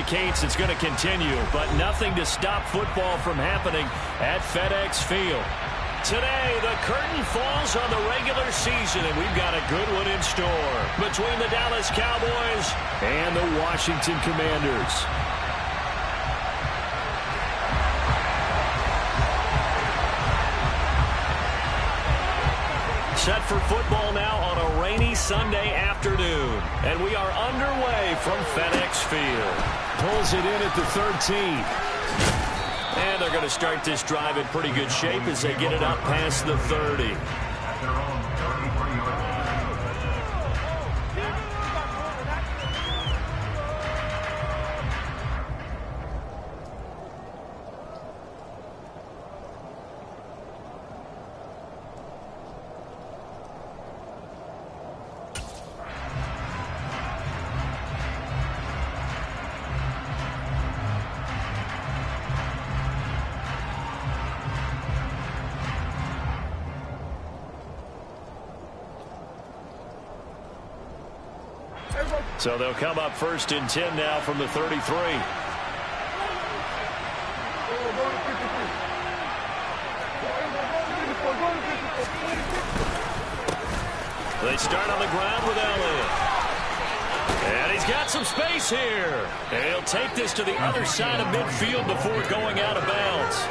indicates it's going to continue, but nothing to stop football from happening at FedEx Field. Today, the curtain falls on the regular season, and we've got a good one in store between the Dallas Cowboys and the Washington Commanders. Set for football now on a rainy Sunday afternoon, and we are underway from FedEx Field. Pulls it in at the 13. And they're going to start this drive in pretty good shape as they get it up past the 30. So they'll come up 1st and 10 now from the 33. They start on the ground with Elliott. And he's got some space here. And he'll take this to the other side of midfield before going out of bounds.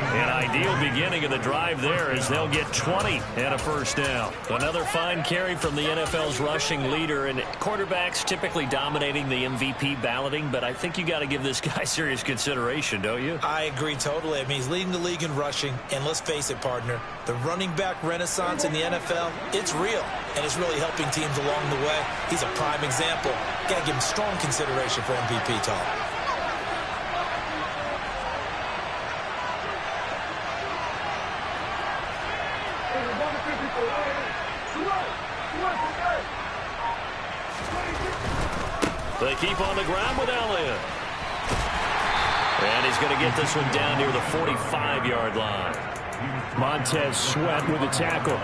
An ideal beginning of the drive there as they'll get 20 and a first down. Another fine carry from the NFL's rushing leader, and quarterbacks typically dominating the MVP balloting, but I think you got to give this guy serious consideration, don't you? I agree totally. I mean, he's leading the league in rushing, and let's face it, partner, the running back renaissance in the NFL, it's real, and it's really helping teams along the way. He's a prime example. Got to give him strong consideration for MVP talk. They keep on the ground with Elliott. And he's going to get this one down near the 45-yard line. Montez Sweat with a tackle.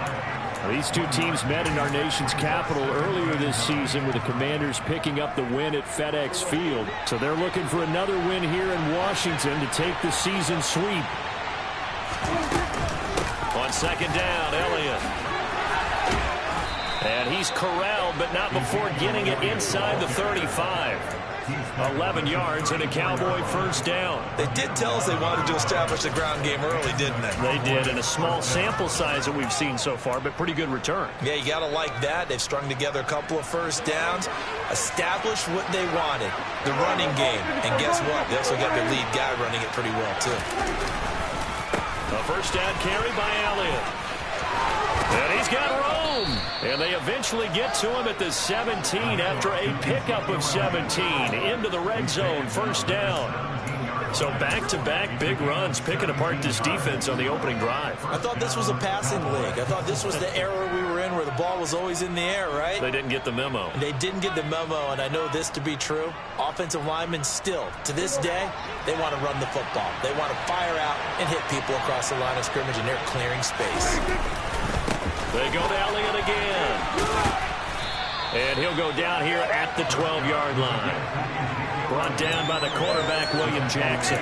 These two teams met in our nation's capital earlier this season with the Commanders picking up the win at FedEx Field. So they're looking for another win here in Washington to take the season sweep. On 2nd down, Elliott. And he's corralled, but not before getting it inside the 35. 11 yards and a Cowboy first down. They did tell us they wanted to establish the ground game early, didn't they? They did, in a small sample size that we've seen so far, but pretty good return. Yeah, you got to like that. They've strung together a couple of first downs, established what they wanted, the running game. And guess what? They also got their lead guy running it pretty well, too. A first down carry by Elliott. And he's got room. And they eventually get to him at the 17 after a pickup of 17 into the red zone. First down. So back-to-back big runs picking apart this defense on the opening drive. I thought this was a passing league. I thought this was the era we were in where the ball was always in the air, right? They didn't get the memo. They didn't get the memo, and I know this to be true. Offensive linemen still, to this day, they want to run the football. They want to fire out and hit people across the line of scrimmage, and they're clearing space. They go to Elliott again. And he'll go down here at the 12-yard line. Brought down by the quarterback, William Jackson.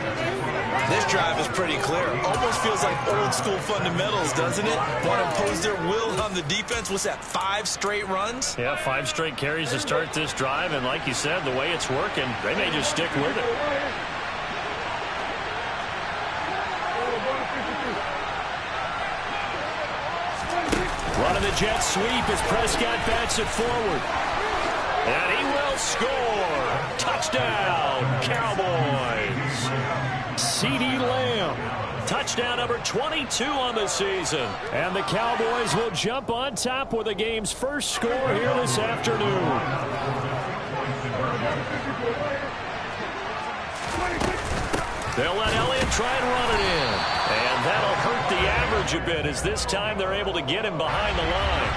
This drive is pretty clear. Almost feels like old-school fundamentals, doesn't it? Want to impose their will on the defense. What's that, 5 straight runs? Yeah, 5 straight carries to start this drive. And like you said, the way it's working, they may just stick with it. Running the jet sweep as Prescott bats it forward. And he will score. Touchdown, Cowboys. CeeDee Lamb. Touchdown number 22 on the season. And the Cowboys will jump on top with the game's first score here this afternoon. They'll let Elliott try and run it in. And that'll hurt the average a bit as this time they're able to get him behind the line.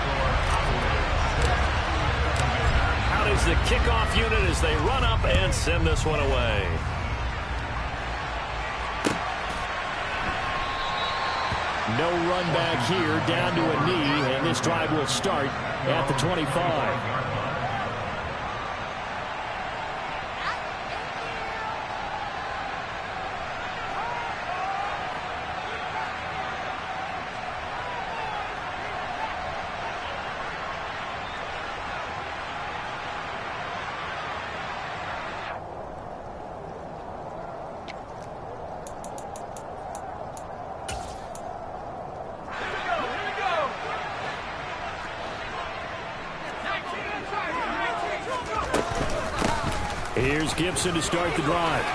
Out is the kickoff unit as they run up and send this one away. No run back here, down to a knee, and this drive will start at the 25. Here's Gibson to start the drive.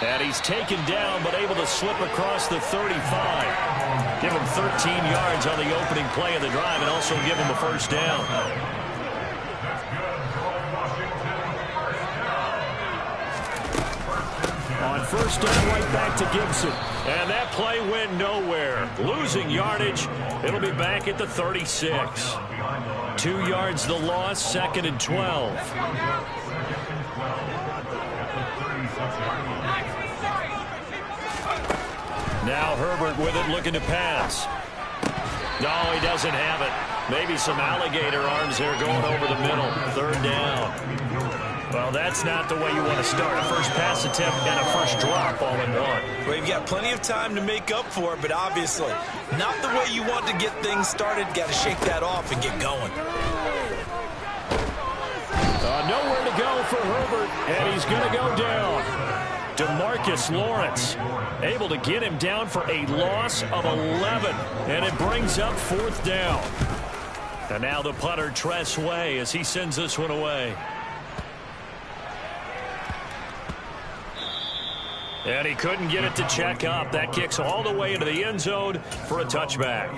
And he's taken down, but able to slip across the 35. Give him 13 yards on the opening play of the drive and also give him a first down. On first down, right back to Gibson. And that play went nowhere. Losing yardage. It'll be back at the 36. 2 yards the loss, 2nd and 12. Now Herbert with it, looking to pass. No, he doesn't have it. Maybe some alligator arms there going over the middle. 3rd down. Well, that's not the way you want to start. A first pass attempt and a first drop all in one. Well, you've got plenty of time to make up for it, but obviously not the way you want to get things started. Got to shake that off and get going. Nowhere to go for Herbert, and he's going to go down. DeMarcus Lawrence able to get him down for a loss of 11, and it brings up 4th down. And now the punter, Tress Way, as he sends this one away. And he couldn't get it to check up. That kicks all the way into the end zone for a touchback.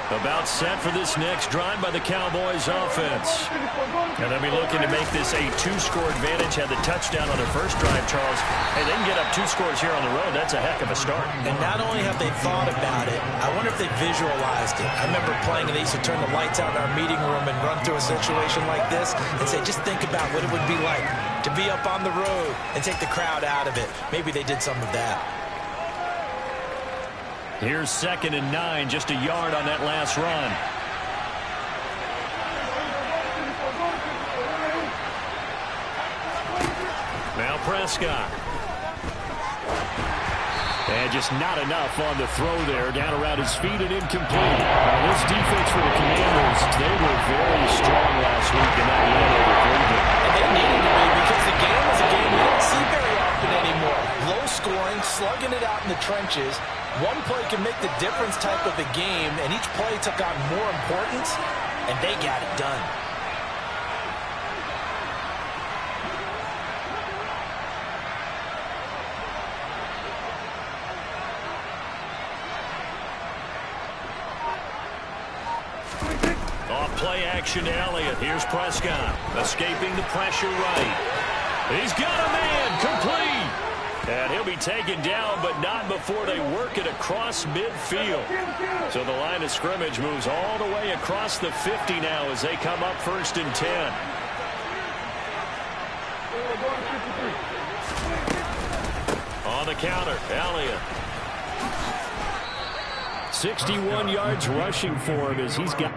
About set for this next drive by the Cowboys offense. And they'll be looking to make this a 2-score advantage. Had the touchdown on their first drive, Charles. Hey, they can get up 2 scores here on the road. That's a heck of a start. And not only have they thought about it, I wonder if they visualized it. I remember playing, and they used to turn the lights out in our meeting room and run through a situation like this and say, just think about what it would be like to be up on the road and take the crowd out of it. Maybe they did some of that. Here's 2nd and 9, just a yard on that last run. Now Prescott. And just not enough on the throw there. Down around his feet and incomplete. Now this defense for the Commanders, they were very strong last week in that win over Cleveland. And they needed to be, because the game was a game we don't see very often anymore. Low scoring, slugging it out in the trenches. One play can make the difference type of a game, and each play took on more importance, and they got it done. Off play action to Elliott. Here's Prescott. Escaping the pressure right. He's got a man. Complete. And he'll be taken down, but not before they work it across midfield. So the line of scrimmage moves all the way across the 50 now as they come up 1st and 10. On the counter, Elliott. 61 yards rushing for him as he's got...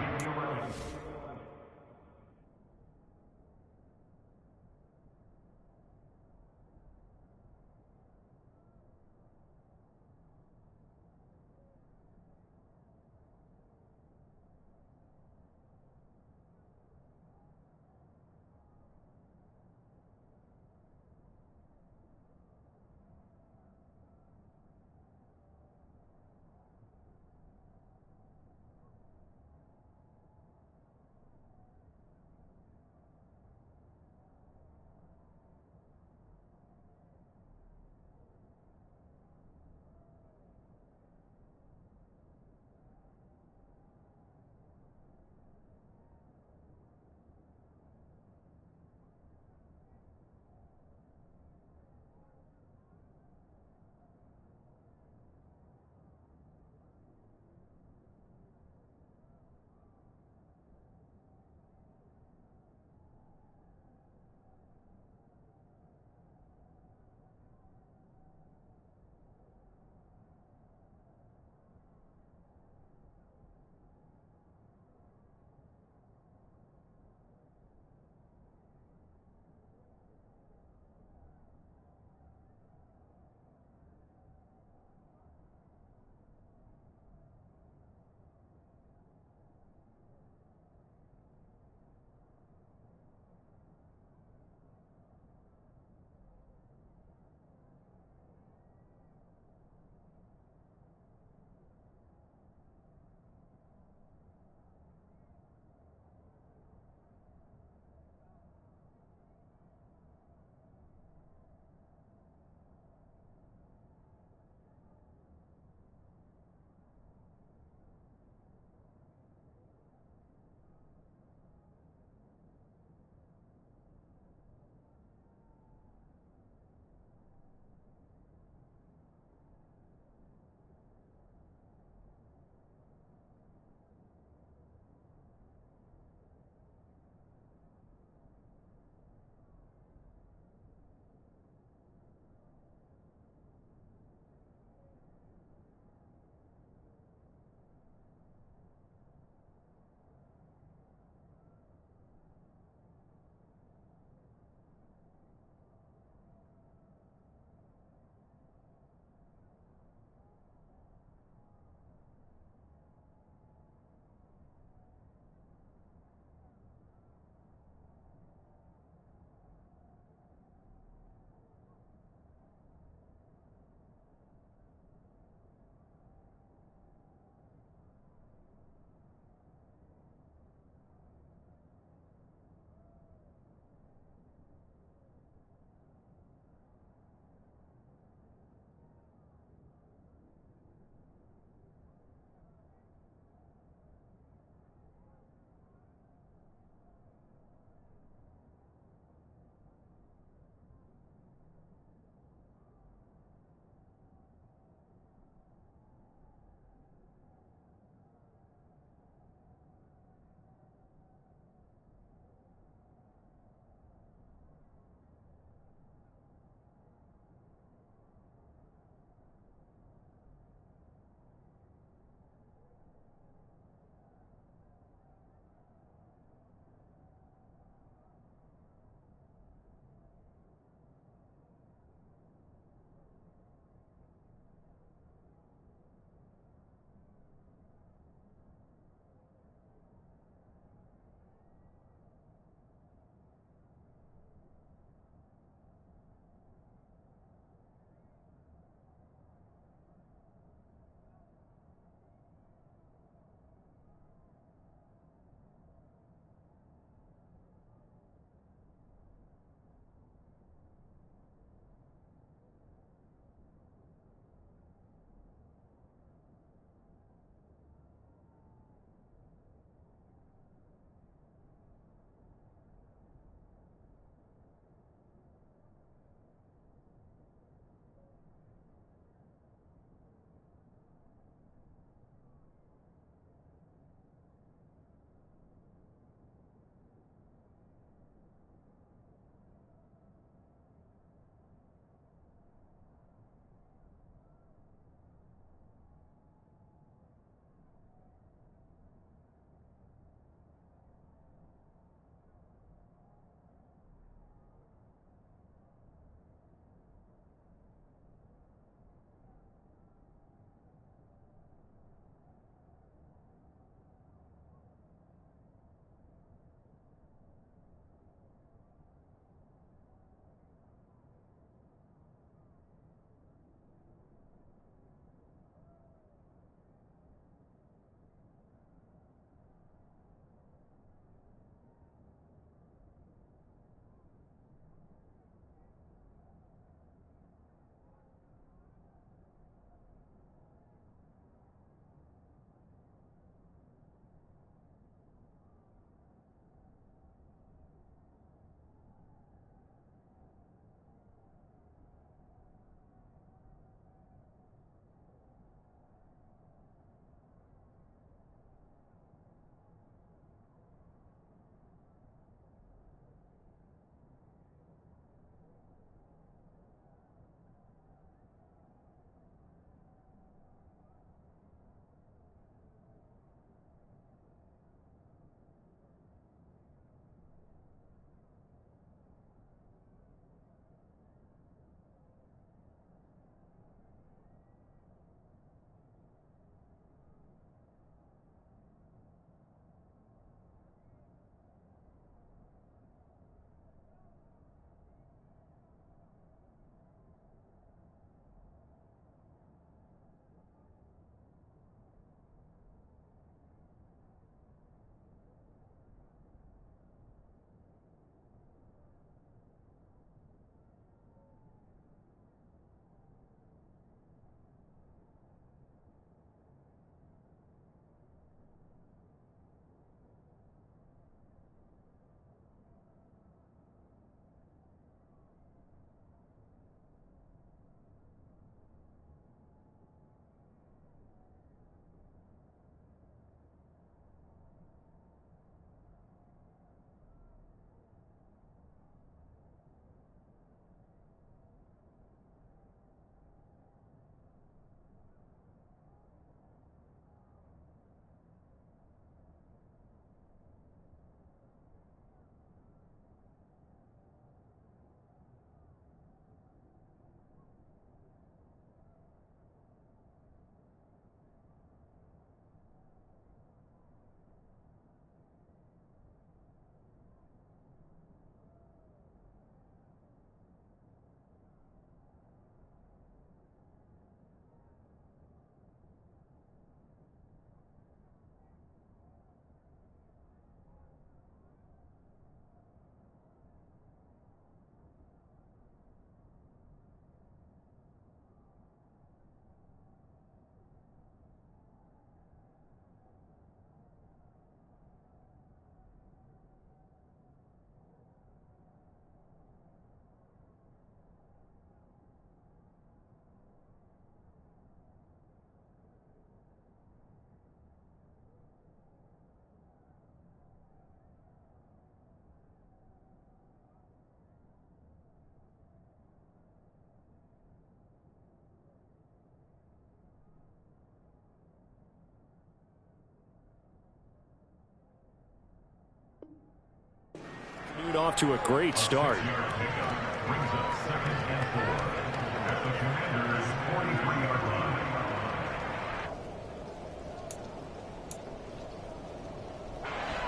off to a great start.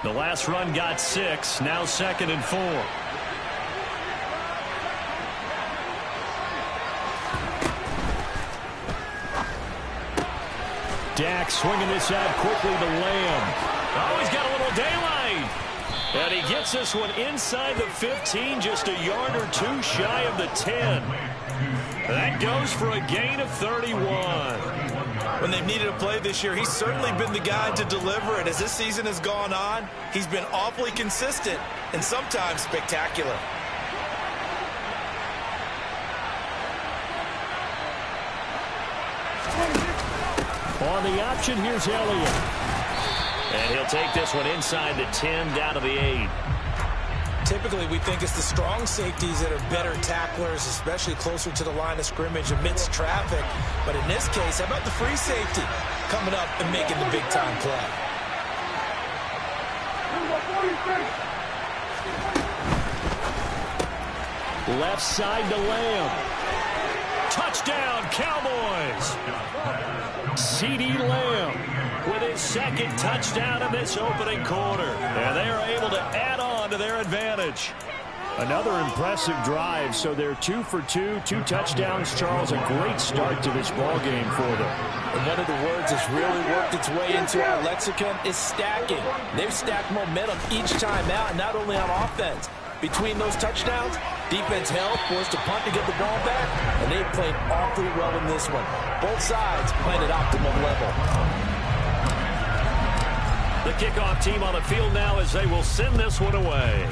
The last run got 6, now 2nd and 4. Dak swinging this out quickly to Lamb. Oh, he's got a little daylight. And he gets this one inside the 15, just a yard or 2 shy of the 10. That goes for a gain of 31. When they've needed a play this year, he's certainly been the guy to deliver it. As this season has gone on, he's been awfully consistent and sometimes spectacular. On the option, here's Elliott. And he'll take this one inside the 10, down to the 8. Typically, we think it's the strong safeties that are better tacklers, especially closer to the line of scrimmage amidst traffic. But in this case, how about the free safety coming up and making the big-time play? Left side to Lamb. Touchdown, Cowboys! CeeDee Lamb with his 2nd touchdown in this opening quarter. And they are able to add on to their advantage. Another impressive drive, so they're 2 for 2, 2 touchdowns. Charles, a great start to this ball game for them. And one of the words that's really worked its way into our lexicon is stacking. They've stacked momentum each time out, and not only on offense. Between those touchdowns, defense held, forced to punt to get the ball back, and they played awfully well in this one. Both sides playing at optimum level. The kickoff team on the field now as they will send this one away.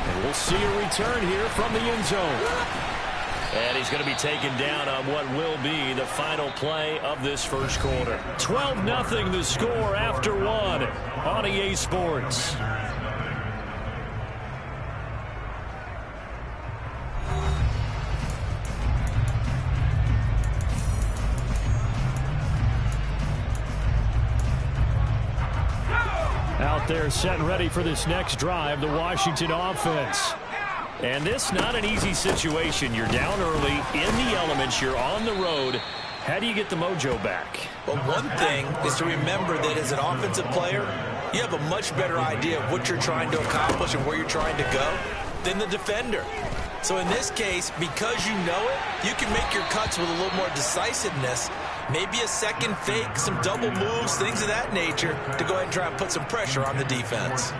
And we'll see a return here from the end zone. And he's going to be taken down on what will be the final play of this first quarter. 12-0 the score after 1 on EA Sports. Out there set and ready for this next drive, the Washington offense. And this not an easy situation. You're down early, in the elements, you're on the road. How do you get the mojo back? Well, one thing is to remember that as an offensive player, you have a much better idea of what you're trying to accomplish and where you're trying to go than the defender. So in this case, because you know it, you can make your cuts with a little more decisiveness, maybe a second fake, some double moves, things of that nature, to go ahead and try and put some pressure on the defense.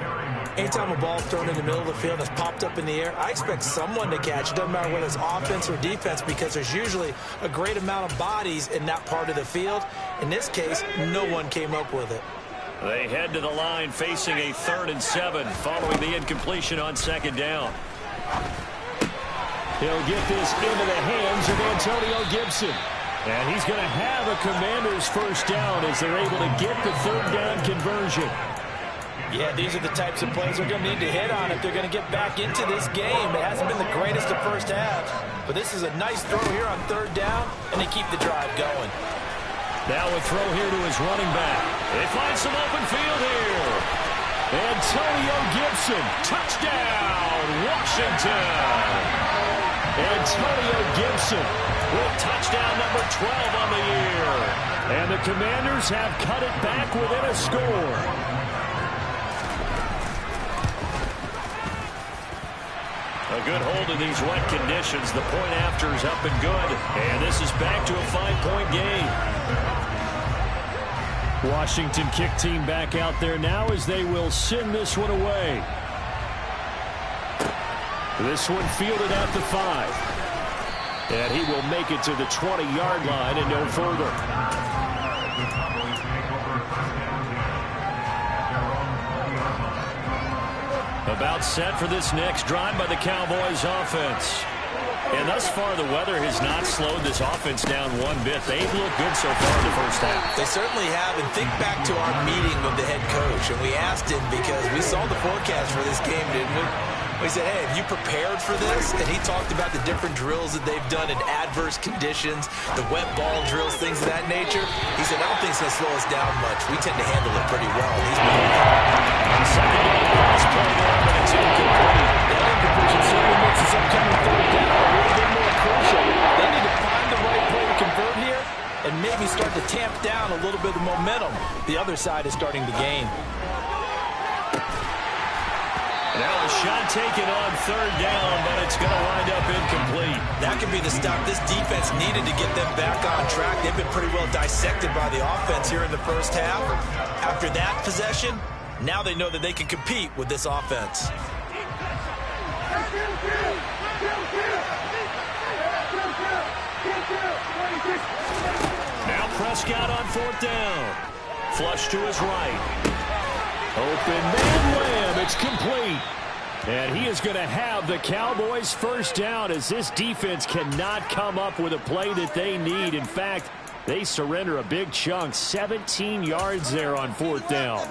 Anytime a ball is thrown in the middle of the field that's popped up in the air, I expect someone to catch. It doesn't matter whether it's offense or defense, because there's usually a great amount of bodies in that part of the field. In this case, no one came up with it. They head to the line facing a 3rd and 7 following the incompletion on 2nd down. He'll get this into the hands of Antonio Gibson. And he's going to have a Commanders first down as they're able to get the 3rd down conversion. Yeah, these are the types of plays they're going to need to hit on if they're going to get back into this game. It hasn't been the greatest of first halves, but this is a nice throw here on 3rd down, and they keep the drive going. Now a throw here to his running back. They find some open field here. Antonio Gibson, touchdown, Washington. Antonio Gibson with touchdown number 12 on the year. And the Commanders have cut it back within a score. A good hold in these wet conditions. The point after is up and good. And this is back to a 5-point game. Washington kick team back out there now as they will send this one away. This one fielded at the 5. And he will make it to the 20-yard line and no further. About set for this next drive by the Cowboys offense. And thus far, the weather has not slowed this offense down one bit. They've looked good so far in the first half. They certainly have. And think back to our meeting with the head coach. And we asked him because we saw the forecast for this game, didn't we? We said, hey, have you prepared for this? And he talked about the different drills that they've done in adverse conditions, the wet ball drills, things of that nature. He said, I don't think it's going to slow us down much. We tend to handle it pretty well. He's been second down pass play there, but it's incomplete. That incompletion certainly makes this upcoming third down a little bit more crucial. They need to find the right play to convert here and maybe start to tamp down a little bit of momentum. The other side is starting to gain. Now a shot taken on third down, but it's going to wind up incomplete. That could be the stop this defense needed to get them back on track. They've been pretty well dissected by the offense here in the first half. After that possession, now they know that they can compete with this offense. Now Prescott on fourth down. Flush to his right. Open man Lamb. It's complete. And he is going to have the Cowboys first down as this defense cannot come up with a play that they need. In fact, they surrender a big chunk. 17 yards there on fourth down.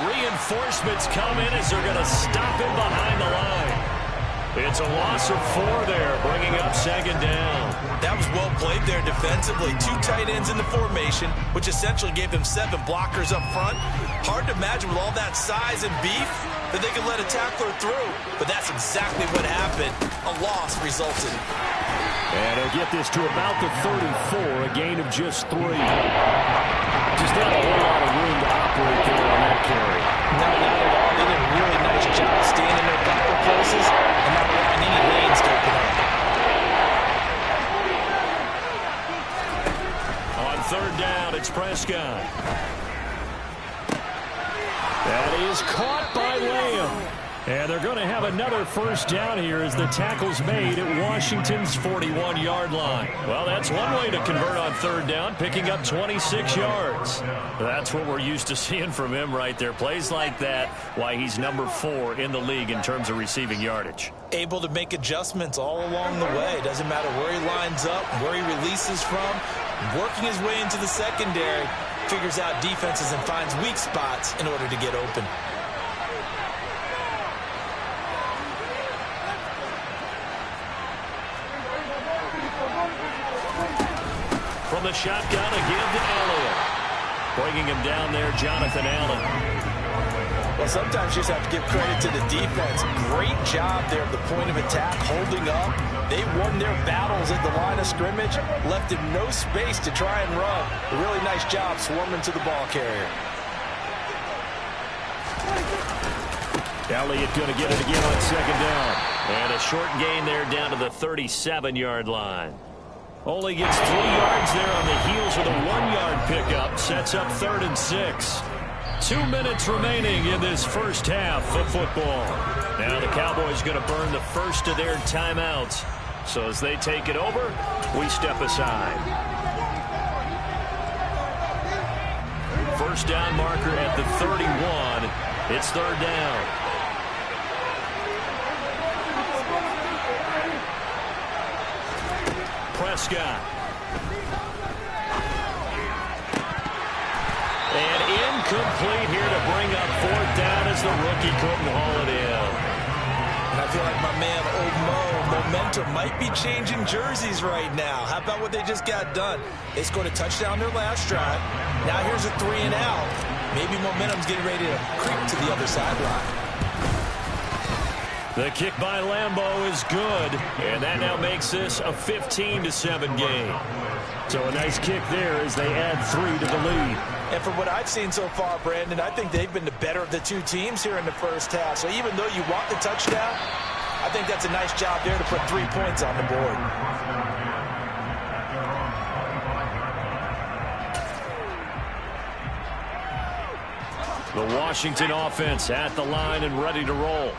Reinforcements come in as they're going to stop him behind the line. It's a loss of 4 there, bringing up second down. That was well played there defensively. 2 tight ends in the formation, which essentially gave them 7 blockers up front. Hard to imagine with all that size and beef that they could let a tackler through. But that's exactly what happened. A loss resulted. And he'll get this to about the 34, a gain of just 3. Just not a whole lot of room to operate there on that carry. No, not at all. They did a really nice job staying in their proper places and not allowing any lanes to open up. On third down, it's Prescott. That is caught by Lamb. And they're going to have another first down here as the tackle's made at Washington's 41-yard line. Well, that's one way to convert on third down, picking up 26 yards. That's what we're used to seeing from him right there. Plays like that, why he's number 4 in the league in terms of receiving yardage. Able to make adjustments all along the way. Doesn't matter where he lines up, where he releases from. Working his way into the secondary, figures out defenses and finds weak spots in order to get open. From the shotgun, a give to Elliott. Bringing him down there, Jonathan Allen. Well, sometimes you just have to give credit to the defense. Great job there at the point of attack, holding up. They won their battles at the line of scrimmage, left him no space to try and run. A really nice job swarming to the ball carrier. Elliott going to get it again on second down. And a short gain there down to the 37-yard line. Only gets 3 yards there on the heels with a 1-yard pickup. Sets up 3rd and 6. 2 minutes remaining in this first half of football. Now the Cowboys going to burn the first of their timeouts. So as they take it over, we step aside. First down marker at the 31. It's 3rd down. Prescott. And incomplete here to bring up 4th down as the rookie couldn't haul it in. And I feel like my man, Old Mo, momentum might be changing jerseys right now. How about what they just got done? They scored a touchdown their last drive. Now here's a 3 and out. Maybe momentum's getting ready to creep to the other sideline. The kick by Lambeau is good, and that now makes this a 15-7 game. So a nice kick there as they add 3 to the lead. And from what I've seen so far, Brandon, I think they've been the better of the 2 teams here in the first half. So even though you want the touchdown, I think that's a nice job there to put 3 points on the board. The Washington offense at the line and ready to roll.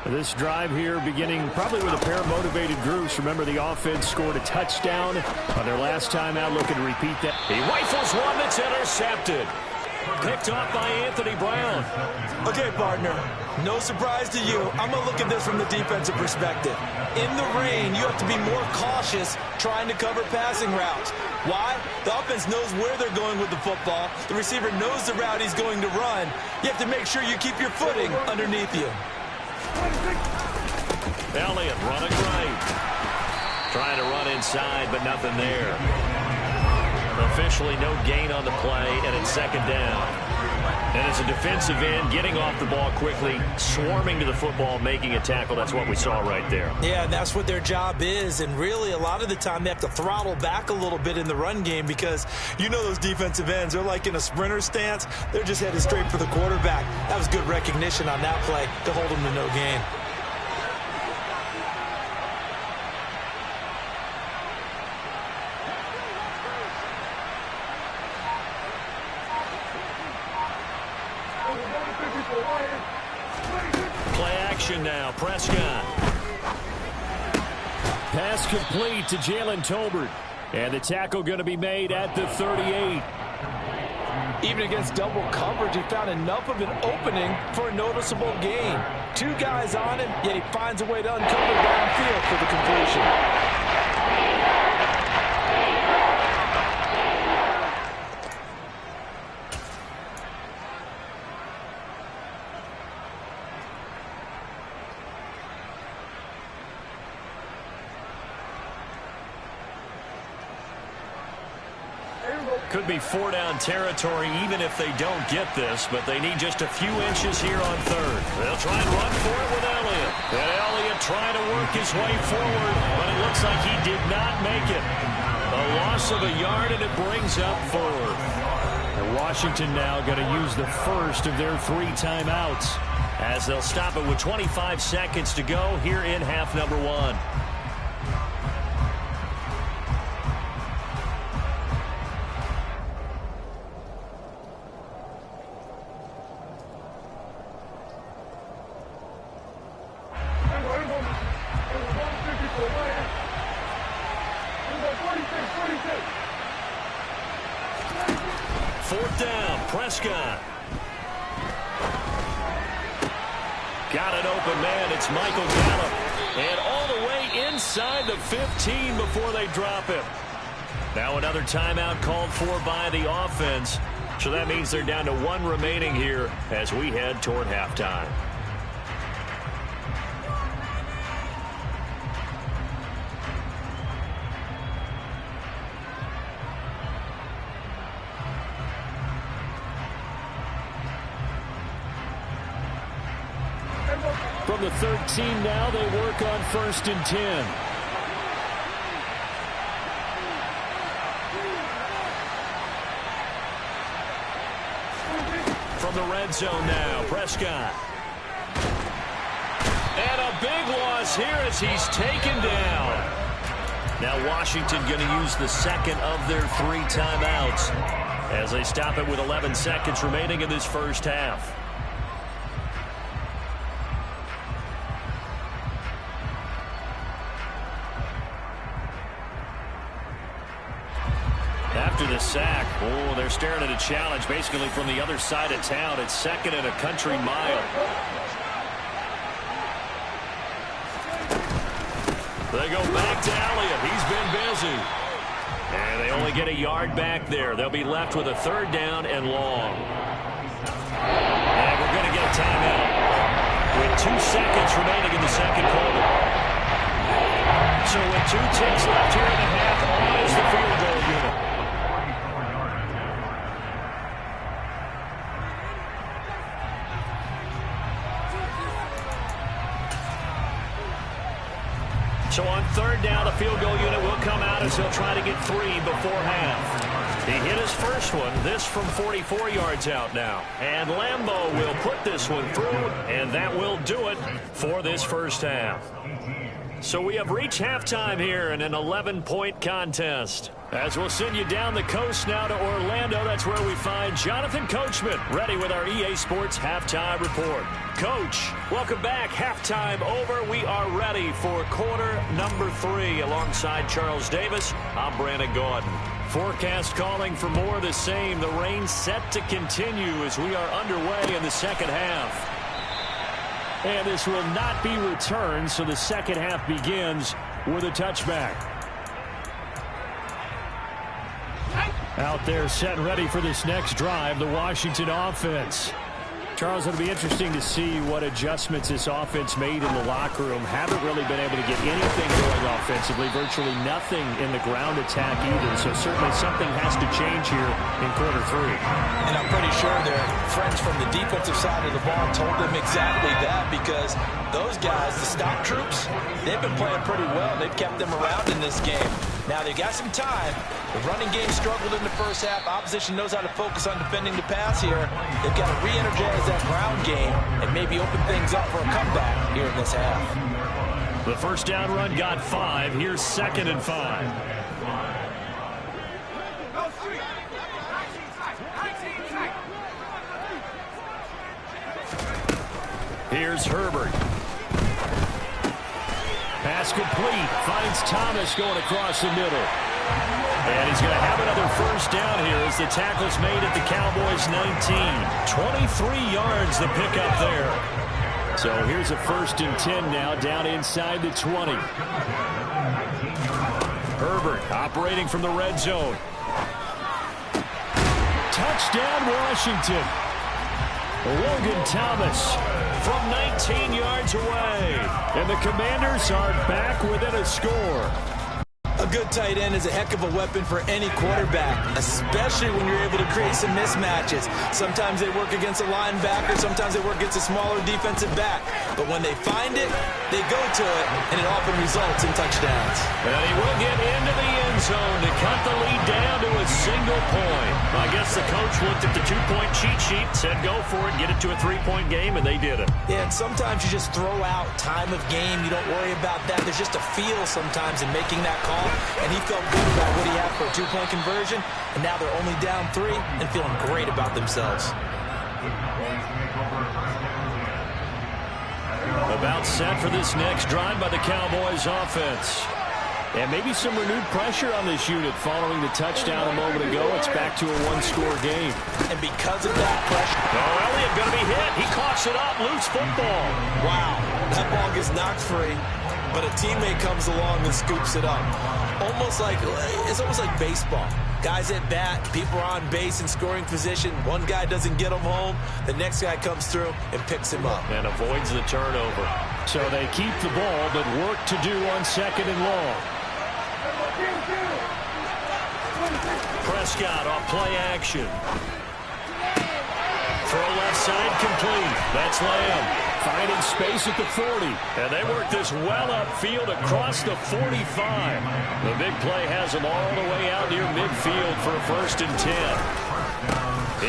This drive here beginning probably with a pair of motivated groups. Remember, the offense scored a touchdown on their last time out. Looking to repeat that. He rifles one that's intercepted. Picked off by Anthony Brown. Okay, partner, no surprise to you. I'm going to look at this from the defensive perspective. In the rain, you have to be more cautious trying to cover passing routes. Why? The offense knows where they're going with the football. The receiver knows the route he's going to run. You have to make sure you keep your footing underneath you. Elliott running right. Trying to run inside, but nothing there. Officially no gain on the play, and it's second down. And as a defensive end, getting off the ball quickly, swarming to the football, making a tackle. That's what we saw right there. Yeah, and that's what their job is. And really, a lot of the time, they have to throttle back a little bit in the run game because you know those defensive ends, they're like in a sprinter stance. They're just headed straight for the quarterback. That was good recognition on that play to hold them to no gain. Play action now. Prescott. Pass complete to Jalen Tolbert. And the tackle going to be made at the 38. Even against double coverage, he found enough of an opening for a noticeable gain. Two guys on him, yet he finds a way to uncover downfield for the completion. Could be four-down territory even if they don't get this, but they need just a few inches here on third. They'll try and run for it with Elliott. And Elliott trying to work his way forward, but it looks like he did not make it. A loss of a yard, and it brings up fourth. And Washington now going to use the first of their 3 timeouts as they'll stop it with 25 seconds to go here in half number 1. Fourth down, Prescott. Got an open man. It's Michael Gallup. And all the way inside the 15 before they drop him. Now another timeout called for by the offense. So that means they're down to 1 remaining here as we head toward halftime. From the 13 now, they work on 1st and 10. From the red zone now, Prescott. And a big loss here as he's taken down. Now Washington going to use the second of their 3 timeouts as they stop it with 11 seconds remaining in this first half. After the sack, oh, they're staring at a challenge basically from the other side of town. It's 2nd and a country mile. They go back to Elliott. He's been busy. And they only get a yard back there. They'll be left with a 3rd down and long. And we're going to get a timeout with 2 seconds remaining in the second quarter. So with 2 ticks left here in the half, on is the field goal unit. So on 3rd down, the field goal unit will come out as he'll try to get 3 before half. He hit his first one, this from 44 yards out now. And Lambeau will put this one through, and that will do it for this first half. So we have reached halftime here in an 11-point contest. As we'll send you down the coast now to Orlando, that's where we find Jonathan Coachman ready with our EA Sports Halftime Report. Coach, welcome back. Halftime over. We are ready for quarter number 3. Alongside Charles Davis, I'm Brandon Gaudin. Forecast calling for more of the same. The rain set to continue as we are underway in the second half. And this will not be returned, so the second half begins with a touchback. Out there set and ready for this next drive, the Washington offense. Charles, it'll be interesting to see what adjustments this offense made in the locker room. Haven't really been able to get anything going offensively, virtually nothing in the ground attack either. So certainly something has to change here in quarter 3. And I'm pretty sure their friends from the defensive side of the ball told them exactly that, because those guys, the stop troops, they've been playing pretty well. They've kept them around in this game. Now they've got some time. The running game struggled in the first half. Opposition knows how to focus on defending the pass here. They've got to re-energize that ground game and maybe open things up for a comeback here in this half. The first down run got 5. Here's 2nd and 5. Here's Herbert. Pass complete. Finds Thomas going across the middle. And he's going to have another first down here as the tackle's made at the Cowboys' 19. 23 yards the pickup there. So here's a 1st and 10 now, down inside the 20. Herbert operating from the red zone. Touchdown, Washington. Logan Thomas from 19 yards away. And the Commanders are back within a score. A good tight end is a heck of a weapon for any quarterback, especially when you're able to create some mismatches. Sometimes they work against a linebacker, sometimes they work against a smaller defensive back. But when they find it, they go to it, and it often results in touchdowns. And he will get into the end zone to cut the lead down to a single point. I guess the coach looked at the 2-point cheat sheet, said go for it, get it to a 3-point game, and they did it. Yeah, and sometimes you just throw out time of game. You don't worry about that. There's just a feel sometimes in making that call. And he felt good about what he had for a 2-point conversion. And now they're only down 3 and feeling great about themselves. About set for this next drive by the Cowboys offense. And maybe some renewed pressure on this unit following the touchdown a moment ago. It's back to a 1-score game. And because of that pressure... Oh, Elliott going to be hit. He coughs it up. Loose football. Wow. That ball gets knocked free, but a teammate comes along and scoops it up. It's almost like baseball. Guys at bat, people are on base in scoring position. One guy doesn't get him home. The next guy comes through and picks him up. And avoids the turnover. So they keep the ball, but work to do on 2nd and long. Prescott off play action. Throw left side complete. That's Lamb. Finding space at the 40. And they work this well upfield across the 45. The big play has them all the way out near midfield for a 1st and 10.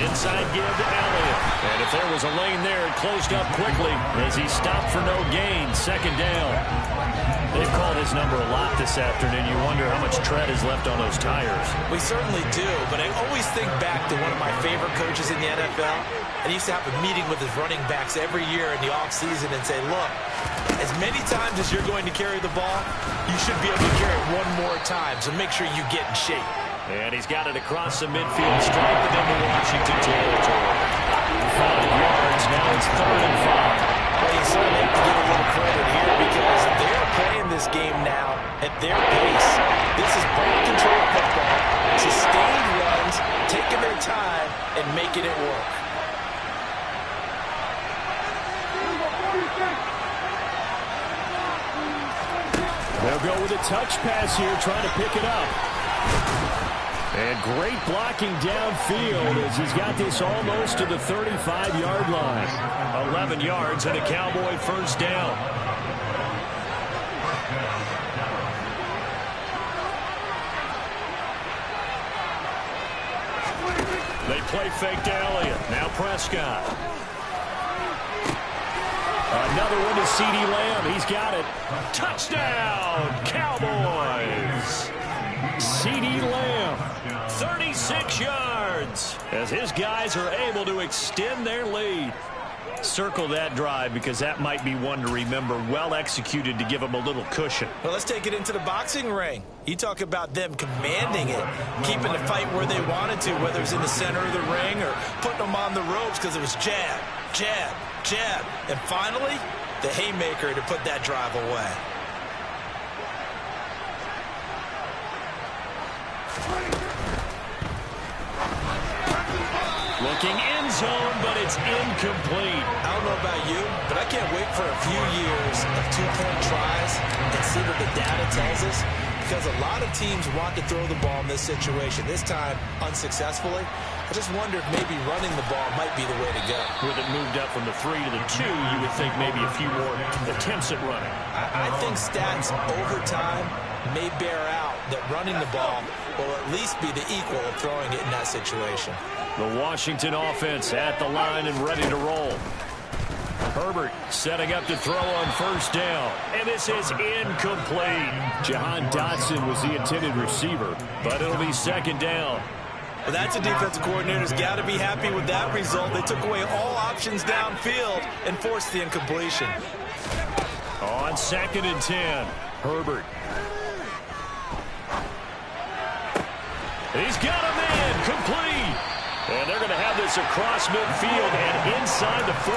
Inside give to Elliott. And if there was a lane there, it closed up quickly as he stopped for no gain. 2nd down. They've called his number a lot this afternoon. You wonder how much tread is left on those tires. We certainly do, but I always think back to one of my favorite coaches in the NFL. And he used to have a meeting with his running backs every year in the offseason and say, look, as many times as you're going to carry the ball, you should be able to carry it one more time, so make sure you get in shape. And he's got it across the midfield stripe and into Washington territory. 5 yards, now it's 3rd and 5. Well, you certainly have to give a little credit here because they're playing this game now at their pace. This is ball control football, sustained runs, taking their time and making it work. They'll go with a touch pass here, trying to pick it up. And great blocking downfield as he's got this almost to the 35-yard line. 11 yards and a Cowboy 1st down. They play fake to Elliott. Now Prescott. Another one to CeeDee Lamb. He's got it. Touchdown, Cowboys. CeeDee Lamb, 36 yards, as his guys are able to extend their lead. Circle that drive because that might be one to remember. Well executed to give them a little cushion. Well, let's take it into the boxing ring. You talk about them commanding it, keeping the fight where they wanted to, whether it's in the center of the ring or putting them on the ropes because it was jab, jab, jab. And finally, the haymaker to put that drive away. Looking end zone, but it's incomplete. I don't know about you, but I can't wait for a few years of two-point tries and see what the data tells us, because a lot of teams want to throw the ball in this situation, this time unsuccessfully. I just wonder if maybe running the ball might be the way to go. With it moved up from the 3 to the 2, you would think maybe a few more attempts at running. I think stats over time may bear out that running the ball will at least be the equal of throwing it in that situation. The Washington offense at the line and ready to roll. Herbert setting up to throw on first down. And this is incomplete. Jahan Dotson was the intended receiver, but it'll be second down. Well, that's a defensive coordinator's got to be happy with that result. They took away all options downfield and forced the incompletion. On 2nd and 10, Herbert. He's got a man, complete. And they're going to have this across midfield and inside the 45.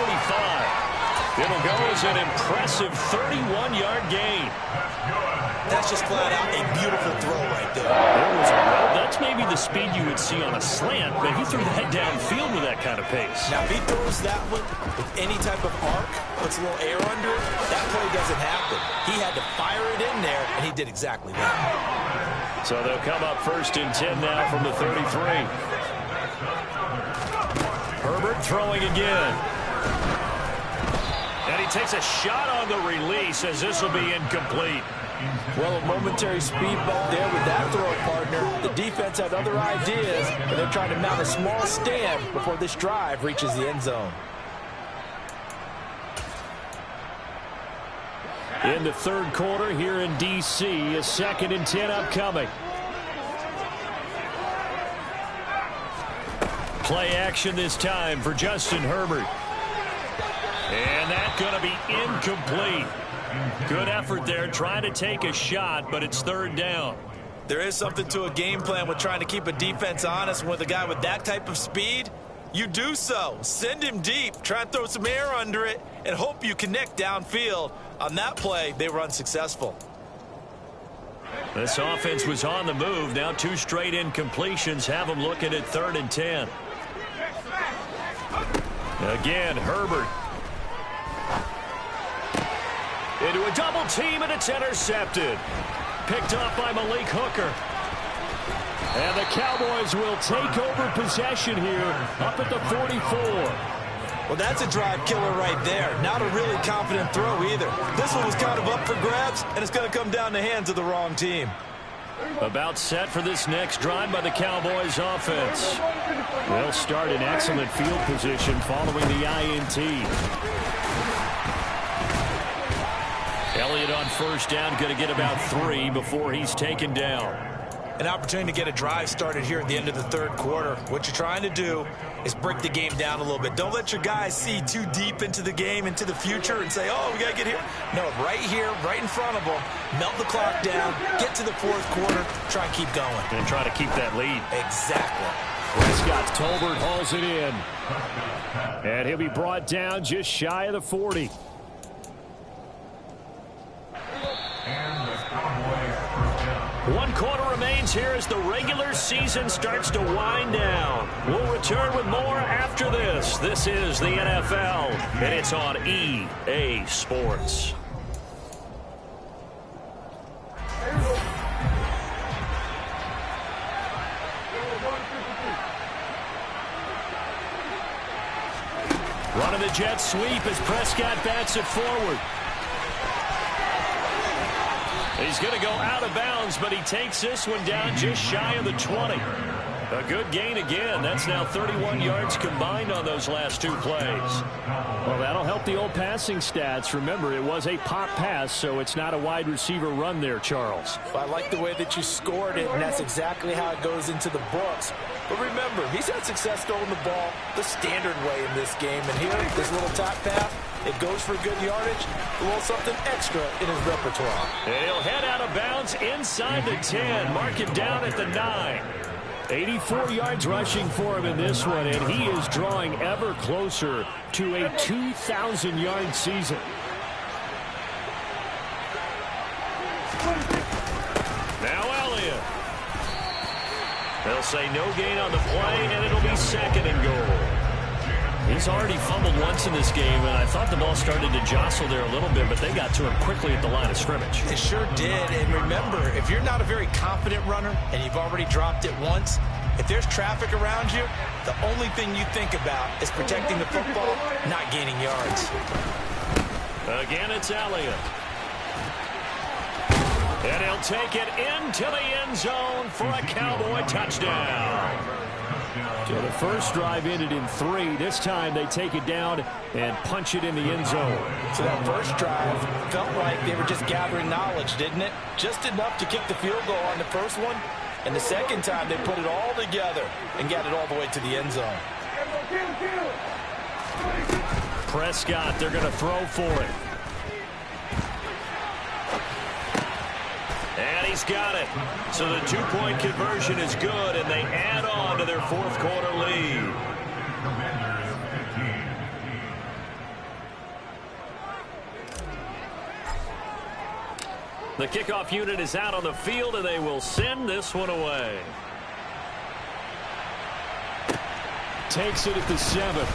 It'll go as an impressive 31-yard gain. That's just flat out a beautiful throw right there. There was a roll. That's maybe the speed you would see on a slant, but he threw that downfield with that kind of pace. Now, if he throws that one with any type of arc, puts a little air under it, that play doesn't happen. He had to fire it in there, and he did exactly that. So they'll come up 1st and 10 now from the 33. Herbert throwing again. And he takes a shot on the release as this will be incomplete. Well, a momentary speed bump there with that throw, partner. The defense had other ideas, and they're trying to mount a small stand before this drive reaches the end zone. In the 3rd quarter here in D.C., a 2nd and 10 upcoming. Play action this time for Justin Herbert. And that's going to be incomplete. Good effort there trying to take a shot, but it's 3rd down. There is something to a game plan with trying to keep a defense honest. With a guy with that type of speed, you do so. Send him deep, try and throw some air under it, and hope you connect downfield. On that play, they were unsuccessful. This offense was on the move. Now 2 straight incompletions have them looking at 3rd and 10. Again, Herbert. Into a double team, and it's intercepted. Picked off by Malik Hooker. And the Cowboys will take over possession here up at the 44. Well, that's a drive killer right there. Not a really confident throw either. This one was kind of up for grabs, and it's going to come down the hands of the wrong team. About set for this next drive by the Cowboys offense. They'll start in excellent field position following the INT. Elliott on first down, going to get about 3 before he's taken down. An opportunity to get a drive started here at the end of the 3rd quarter. What you're trying to do is break the game down a little bit. Don't let your guys see too deep into the game, into the future, and say, oh, we got to get here. No, right here, right in front of them, melt the clock down, get to the 4th quarter, try and keep going. And try to keep that lead. Exactly. Prescott Tolbert hauls it in. And he'll be brought down just shy of the 40. One quarter remains here as the regular season starts to wind down. We'll return with more after this. This is the NFL, and it's on EA Sports. Running the jet sweep as Prescott bats it forward. He's going to go out of bounds, but he takes this one down just shy of the 20. A good gain again. That's now 31 yards combined on those last two plays. Well, that'll help the old passing stats. Remember, it was a pop pass, so it's not a wide receiver run there, Charles. Well, I like the way that you scored it, and that's exactly how it goes into the books. But remember, he's had success throwing the ball the standard way in this game. And here, this little top pass, it goes for good yardage, a little something extra in his repertoire. And he'll head out of bounds inside the 10. Mark him down at the 9. 84 yards rushing for him in this one, and he is drawing ever closer to a 2,000-yard season. Now Elliott. They'll say no gain on the play, and it'll be 2nd and goal. He's already fumbled once in this game, and I thought the ball started to jostle there a little bit, but they got to him quickly at the line of scrimmage. It sure did, and remember, if you're not a very confident runner and you've already dropped it once, if there's traffic around you, the only thing you think about is protecting the football, not gaining yards. Again, it's Elliott. And he'll take it into the end zone for a Cowboy touchdown. So the first drive ended in 3. This time they take it down and punch it in the end zone. So that first drive felt like they were just gathering knowledge, didn't it? Just enough to kick the field goal on the first one. And the second time they put it all together and got it all the way to the end zone. Prescott, they're going to throw for it. And he's got it. So the two-point conversion is good, and they add on to their fourth-quarter lead. The kickoff unit is out on the field, and they will send this one away. Takes it at the 7.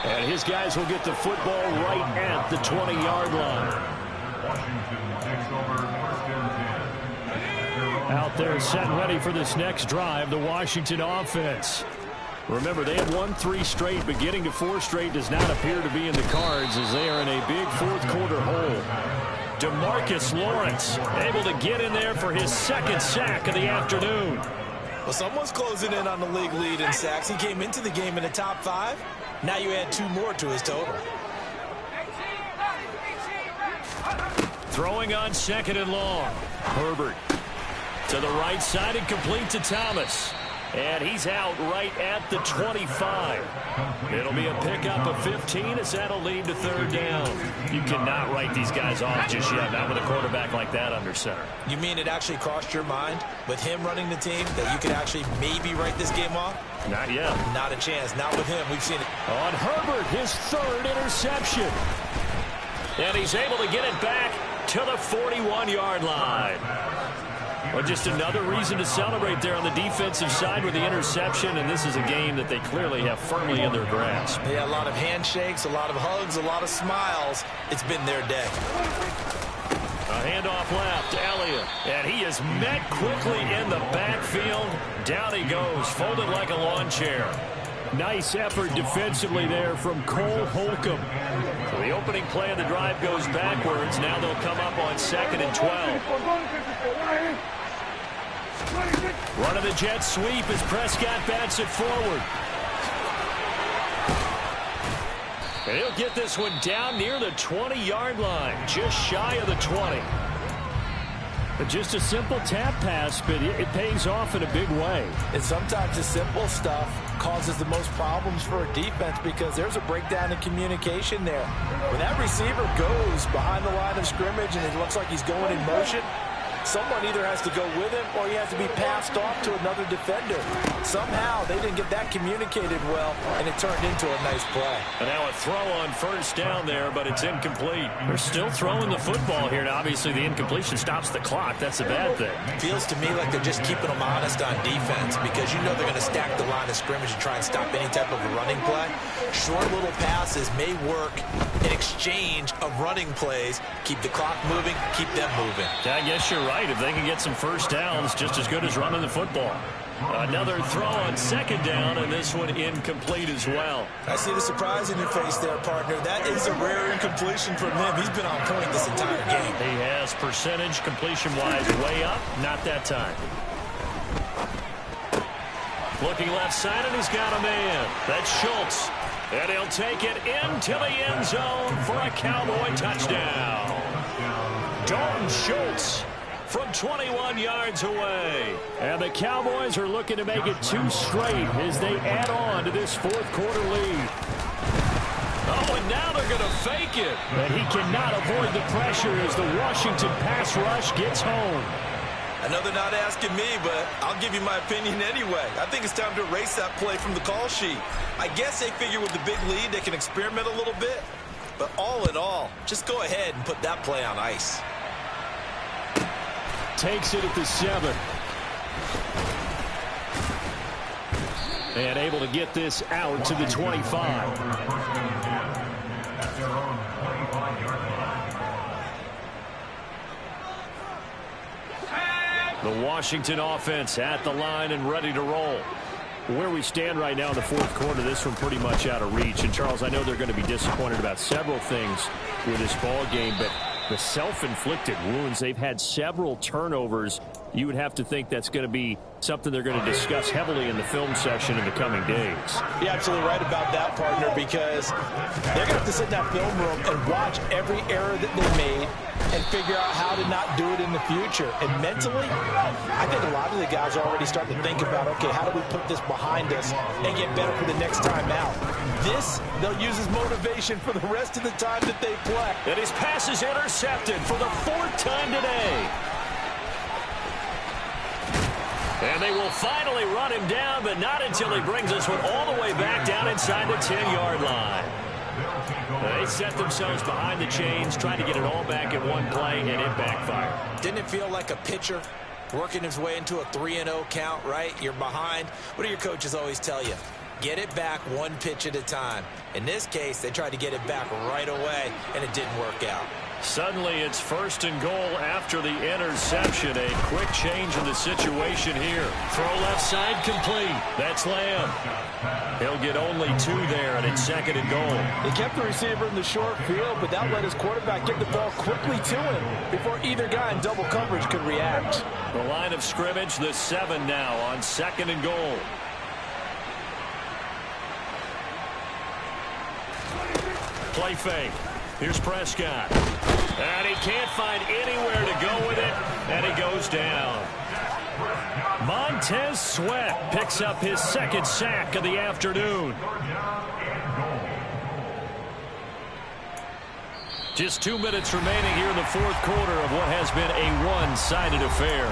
And his guys will get the football right at the 20-yard line. Out there set and ready for this next drive, the Washington offense. Remember, they had won 3 straight, but getting to 4 straight does not appear to be in the cards as they are in a big fourth-quarter hole. DeMarcus Lawrence able to get in there for his 2nd sack of the afternoon. Well, someone's closing in on the league lead in sacks. He came into the game in the top 5. Now you add 2 more to his total. Throwing on 2nd and long. Herbert to the right side and complete to Thomas. And he's out right at the 25. It'll be a pickup of 15 as that'll lead to 3rd down. You cannot write these guys off just yet, not with a quarterback like that under center. You mean it actually crossed your mind with him running the team that you could actually maybe write this game off? Not yet. Not a chance. Not with him. We've seen it. On Herbert, his 3rd interception. And he's able to get it back to the 41-yard line. Well, just another reason to celebrate there on the defensive side with the interception, and this is a game that they clearly have firmly in their grasp. Yeah, a lot of handshakes, a lot of hugs, a lot of smiles. It's been their day. A handoff left, Elliott, and he is met quickly in the backfield. Down he goes, folded like a lawn chair. Nice effort defensively there from Cole Holcomb. So the opening play of the drive goes backwards. Now they'll come up on 2nd and 12. Running the jet sweep as Prescott bats it forward. And he'll get this one down near the 20-yard line, just shy of the 20. But just a simple tap pass, but it pays off in a big way. And sometimes the simple stuff causes the most problems for a defense because there's a breakdown in communication there. When that receiver goes behind the line of scrimmage and it looks like he's going in motion, someone either has to go with him or he has to be passed off to another defender. Somehow they didn't get that communicated well, and it turned into a nice play. And now a throw on 1st down there, but it's incomplete. They're still throwing the football here. Now, obviously, the incompletion stops the clock. That's a bad thing. Feels to me like they're just keeping them honest on defense because you know they're going to stack the line of scrimmage and try and stop any type of a running play. Short little passes may work in exchange of running plays. Keep the clock moving, keep them moving. I guess you're right. If they can get some 1st downs, just as good as running the football. Another throw on second down, and this one incomplete as well. I see the surprise in your face there, partner. That is a rare incompletion from him. He's been on point this entire game. He has percentage completion-wise way up. Not that time. Looking left side, and he's got a man. That's Schultz. And he'll take it into the end zone for a Cowboy touchdown. Dalton Schultz from 21 yards away. And the Cowboys are looking to make it 2 straight as they add on to this fourth-quarter lead. Oh, and now they're going to fake it. And he cannot avoid the pressure as the Washington pass rush gets home. I know they're not asking me, but I'll give you my opinion anyway. I think it's time to erase that play from the call sheet. I guess they figure with the big lead they can experiment a little bit. But all in all, just go ahead and put that play on ice. Takes it at the 7. And able to get this out to the 25. The Washington offense at the line and ready to roll. Where we stand right now in the fourth quarter, this one pretty much out of reach. And, Charles, I know they're going to be disappointed about several things with this ball game, but the self-inflicted wounds, they've had several turnovers. You would have to think that's going to be something they're going to discuss heavily in the film session in the coming days. You're absolutely right about that, partner, because they're going to have to sit in that film room and watch every error that they made and figure out how to not do it in the future. And mentally, I think a lot of the guys are already starting to think about, okay, how do we put this behind us and get better for the next time out? This, they'll use as motivation for the rest of the time that they play. And his pass is intercepted for the 4th time today. And they will finally run him down, but not until he brings this one all the way back down inside the 10-yard line. They set themselves behind the chains, trying to get it all back in one play, and it backfired. Didn't it feel like a pitcher working his way into a 3-0 count, right? You're behind. What do your coaches always tell you? Get it back one pitch at a time. In this case, they tried to get it back right away, and it didn't work out. Suddenly, it's 1st and goal after the interception. A quick change in the situation here. Throw left side complete. That's Lamb. He'll get only 2 there, and it's 2nd and goal. They kept the receiver in the short field, but that let his quarterback get the ball quickly to him before either guy in double coverage could react. The line of scrimmage, the 7 now on 2nd and goal. Play fake. Here's Prescott. And he can't find anywhere to go with it, and he goes down. Montez Sweat picks up his 2nd sack of the afternoon. Just 2 minutes remaining here in the fourth quarter of what has been a one-sided affair.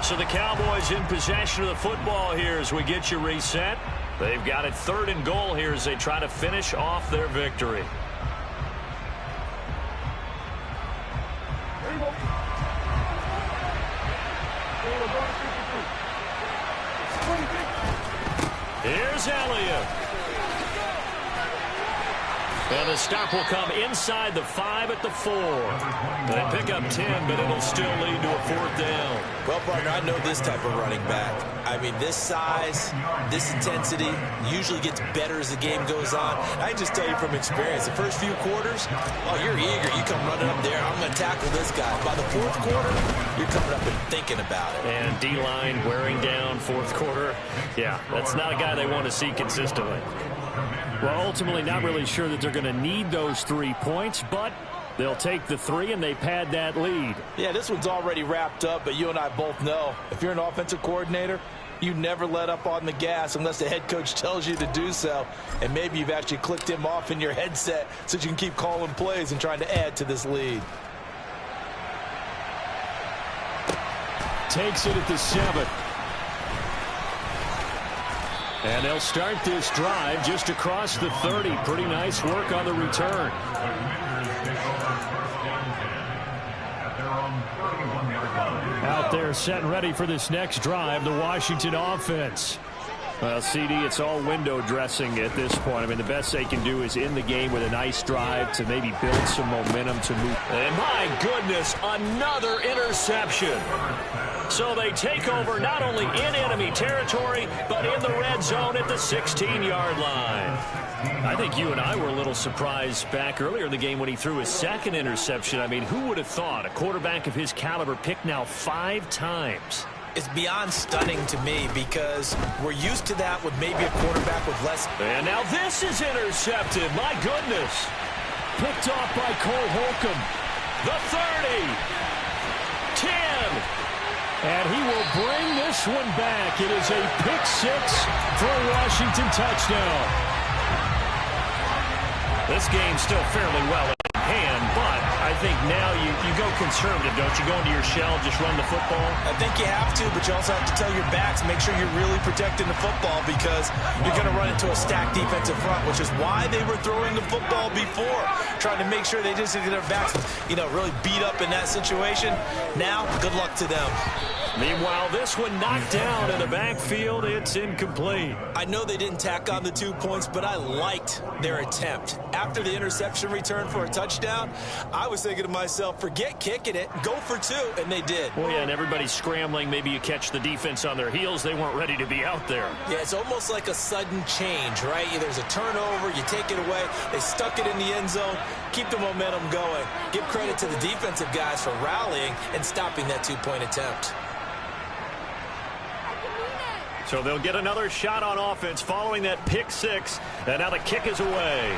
So the Cowboys in possession of the football here as we get you reset. They've got it 3rd and goal here as they try to finish off their victory. Here's Elliott. And the stop will come inside the 5 at the 4. They pick up 10, but it'll still lead to a 4th down. Well, partner, I know this type of running back. I mean, this size, this intensity usually gets better as the game goes on. I can just tell you from experience, the first few quarters, oh, you're eager. You come running up there, I'm going to tackle this guy. By the 4th quarter, you're coming up and thinking about it. And D-line wearing down 4th quarter. Yeah, that's not a guy they want to see consistently. Well, ultimately not really sure that they're going to need those 3 points, but they'll take the 3 and they pad that lead. Yeah, this one's already wrapped up, but you and I both know if you're an offensive coordinator, you never let up on the gas unless the head coach tells you to do so. And maybe you've actually clicked him off in your headset so you can keep calling plays and trying to add to this lead. Takes it at the 7. And they'll start this drive just across the 30. Pretty nice work on the return. Out there set and ready for this next drive, the Washington offense. Well, CD, it's all window dressing at this point. I mean, the best they can do is in the game with a nice drive to maybe build some momentum to move. And my goodness, another interception. So they take over not only in enemy territory, but in the red zone at the 16-yard line. I think you and I were a little surprised back earlier in the game when he threw his second interception. I mean, who would have thought a quarterback of his caliber picked now 5 times? It's beyond stunning to me because we're used to that with maybe a quarterback with less. And now this is intercepted. My goodness. Picked off by Cole Holcomb. The 30. 10. And he will bring this one back. It is a pick 6 for a Washington touchdown. This game's still fairly well in hand, but I think now you go conservative, don't you? Go into your shell, just run the football? I think you have to, but you also have to tell your backs, make sure you're really protecting the football because you're going to run into a stacked defensive front, which is why they were throwing the football before, trying to make sure they just get their backs, really beat up in that situation. Now, good luck to them. Meanwhile, this one knocked down in the backfield. It's incomplete. I know they didn't tack on the 2 points, but I liked their attempt. After the interception return for a touchdown, I was thinking to myself, forget kicking it, go for 2, and they did. Well, yeah, and everybody's scrambling. Maybe you catch the defense on their heels. They weren't ready to be out there. Yeah, it's almost like a sudden change, right? There's a turnover, you take it away, they stuck it in the end zone, keep the momentum going. Give credit to the defensive guys for rallying and stopping that 2-point attempt. So they'll get another shot on offense following that pick 6, and now the kick is away.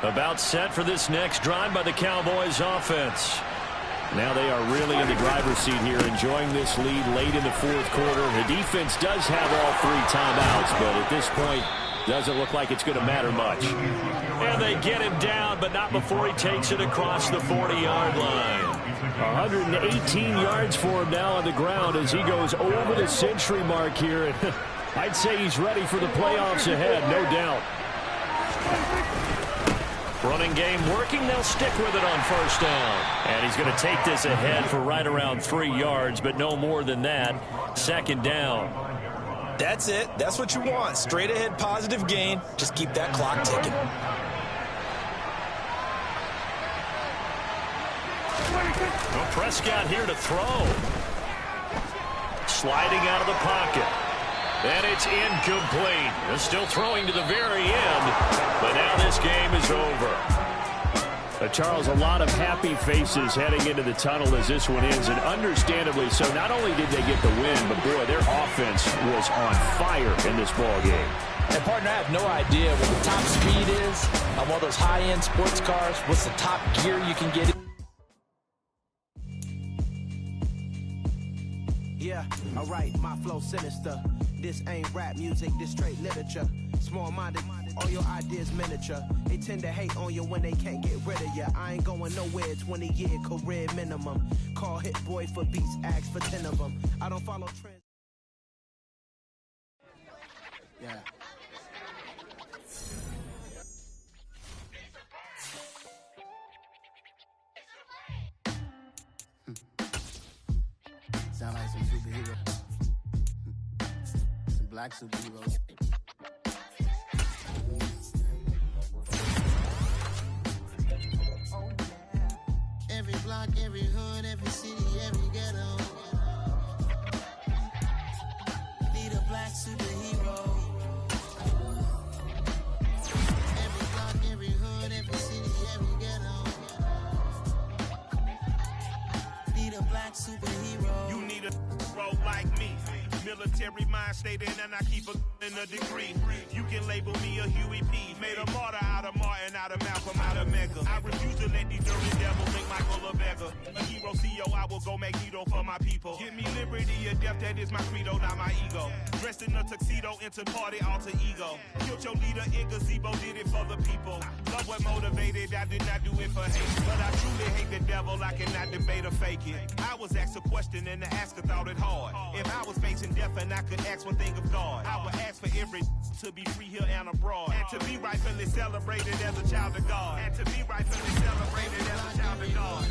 About set for this next drive by the Cowboys offense. Now they are really in the driver's seat here, enjoying this lead late in the 4th quarter. The defense does have all 3 timeouts, but at this point, doesn't look like it's going to matter much. And they get him down, but not before he takes it across the 40-yard line. 118 yards for him now on the ground as he goes over the century mark here. I'd say he's ready for the playoffs ahead, no doubt. Running game working. They'll stick with it on 1st down. And he's going to take this ahead for right around 3 yards, but no more than that. 2nd down. That's it. That's what you want. Straight ahead positive gain. Just keep that clock ticking. Well, Prescott here to throw. Sliding out of the pocket. And it's incomplete. They're still throwing to the very end. But now this game is over. Charles, a lot of happy faces heading into the tunnel as this one ends. And understandably so. Not only did they get the win, but boy, their offense was on fire in this ball game. And partner, I have no idea what the top speed is on one of those high-end sports cars. What's the top gear you can get in? Yeah, alright, my flow sinister. This ain't rap music, this straight literature. Small-minded, all your ideas miniature. They tend to hate on you when they can't get rid of you. I ain't going nowhere, 20-year career minimum. Call Hit Boy for beats, ask for 10 of them. I don't follow trends. Yeah. Sound like some superheroes. Some black superheroes. Every block, every hood, every city, every ghetto. Need a black superhero. Every block, every hood, every city, every ghetto. Need a black superhero. You need a role like me. Military mind state in and I keep a degree. You can label me a Huey P. Made a martyr out of Martin, out of Malcolm, out of Mega. I refuse to let these dirty devils make Michael a beggar. A hero CEO, I will go Magneto for my people. Give me liberty or death, that is my credo, not my ego. Dressed in a tuxedo, into party, alter ego. Killed your leader in gazebo, did it for the people. Love what motivated, I did not do it for hate. But I truly hate the devil, I cannot debate or fake it. I was asked a question and the asker thought it hard. If I was facing death and I could ask one thing of God, I would ask for every to be free here and abroad, and to be rightfully celebrated as a child of God, and to be rightfully celebrated as a child of God.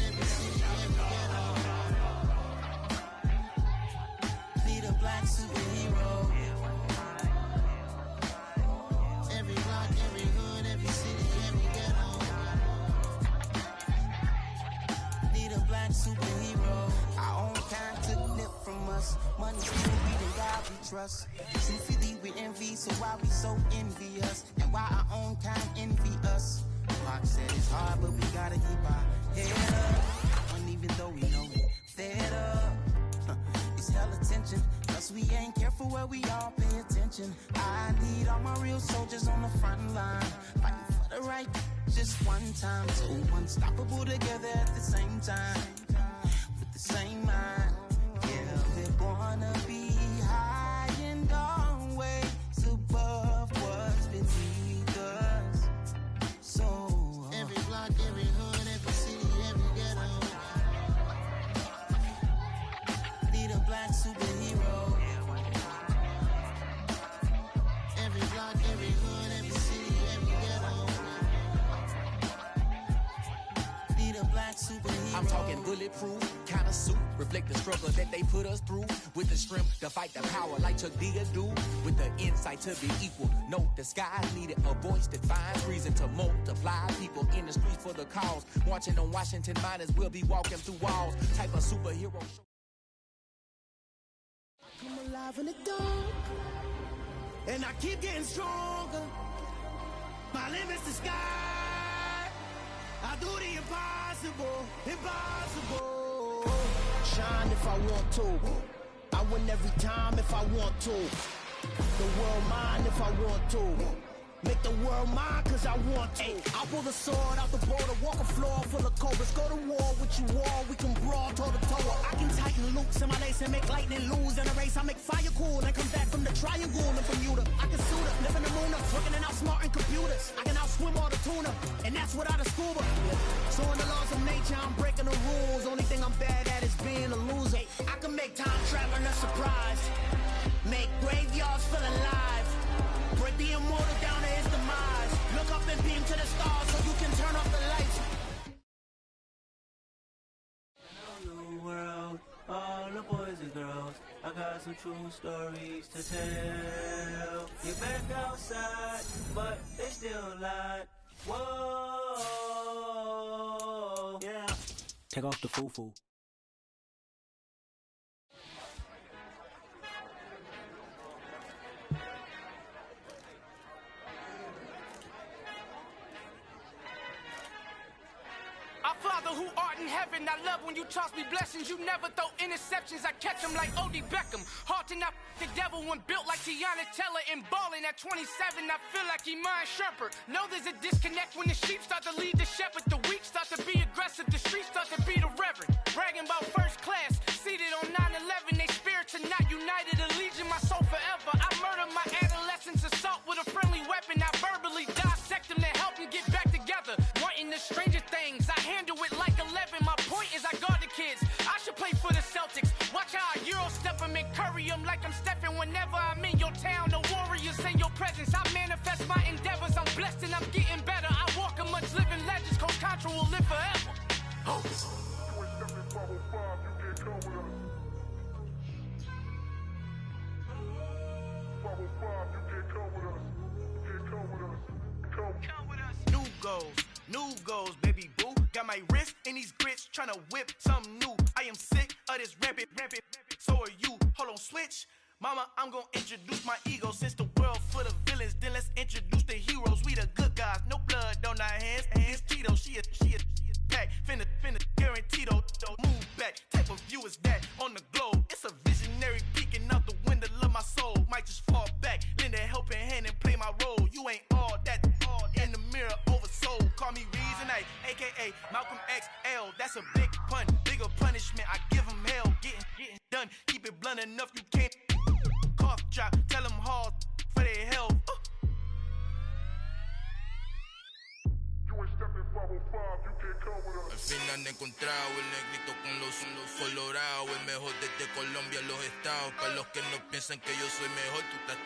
black superhero. Every block, every hood, every city, every ghetto. Need a black superhero. Our own kind took nip from us. Money still beating God we trust. Truthfully we envy, so why we so envious? And why our own kind envy us? Pac said it's hard, but we gotta keep our head up. And even though we know we fed up, it's hella tension. Plus we ain't careful where we all pay attention. I need all my real soldiers on the front line, fighting for the right just one time. So unstoppable together at the same time, with the same mind. Yeah, we're gonna be high and always above what's beneath us. So every block, every hood, every city, every ghetto. Need a black superhero. Every block, every hood, every city, every ghetto. Need a black superhero. I'm talking bulletproof kind of suit, reflect the struggle that they put us through, with the strength to fight the power like Chuck D do, with the insight to be equal. No disguise needed, a voice that finds reason to multiply. People in the streets for the cause, marching on Washington, might as well be walking through walls. Type of superhero show. Come alive in the dark, and I keep getting stronger. My limit's the sky. I do the impossible, impossible. Shine if I want to. I win every time if I want to. The world mine if I want to. Make the world mine cause I want to. I pull the sword out the border, walk a floor full of cobras. Go to war with you all, we can brawl toe to toe. I can tighten loops in my lace and make lightning lose in a race. I make fire cool and come back from the triangle and Bermuda. I can suit up, live in the moon up, working and outsmarting computers. I can outswim all the tuna, and that's without a scuba. So in the laws of nature, I'm breaking the rules. Only thing I'm bad at is being a loser. I can make time traveling a surprise, make graveyards feel alive, break the immortal down to his demise. Look up and beam to the stars so you can turn off the lights. Hello world, all the boys and girls, I got some true stories to tell. You're back outside, but they still lied. Whoa, yeah. Take off the foo-foo. Our Father who art in heaven, I love when you toss me blessings. You never throw interceptions, I catch them like Odie Beckham. Hard to not the devil when built like Tiana Teller and balling at 27. I feel like Iman Shumpert. Know there's a disconnect when the sheep start to lead the shepherd. The weak start to be aggressive, the streets start to be the reverend. Bragging about first class, seated on 9/11. They spirits are not united, a legion, my soul forever. I murder my adolescence, assault with a friendly weapon. I verbally dissect them to help them get back together. Wanting the stranger things, I handle it like 11. My point is I guard the kids. I should play for the Celtics. Watch how I Euro step them and curry them like I'm stepping. Whenever I'm in your town, the Warriors in your presence. I manifest my endeavors. I'm blessed and I'm getting better. I walk amongst living legends. Coach Contra will live forever. Oh. New goals, baby boo. Got my wrist in these grits, tryna whip something new. I am sick of this rampant. So are you. Hold on, switch. Mama, I'm gonna introduce my ego. Since the world full of villains, then let's introduce the heroes. We the good guys, no blood on our hands. It's Tito, she is back. Finna, guaranteed, don't move back. Type of view is that on the globe. It's a visionary peeking out the window of my soul. Might just fall back, lend a helping hand and play my role. You ain't all that in the mirror oversold. Call me Reason A, aka Malcolm XL. That's a big pun, bigger punishment. I give him hell, getting done. Keep it blunt enough, you can't cough drop. Tell them hard for their health. Al fin han encontrado el negrito con los colorados, el mejor desde Colombia a los estados. Para los que no piensan que yo soy mejor, tú estás,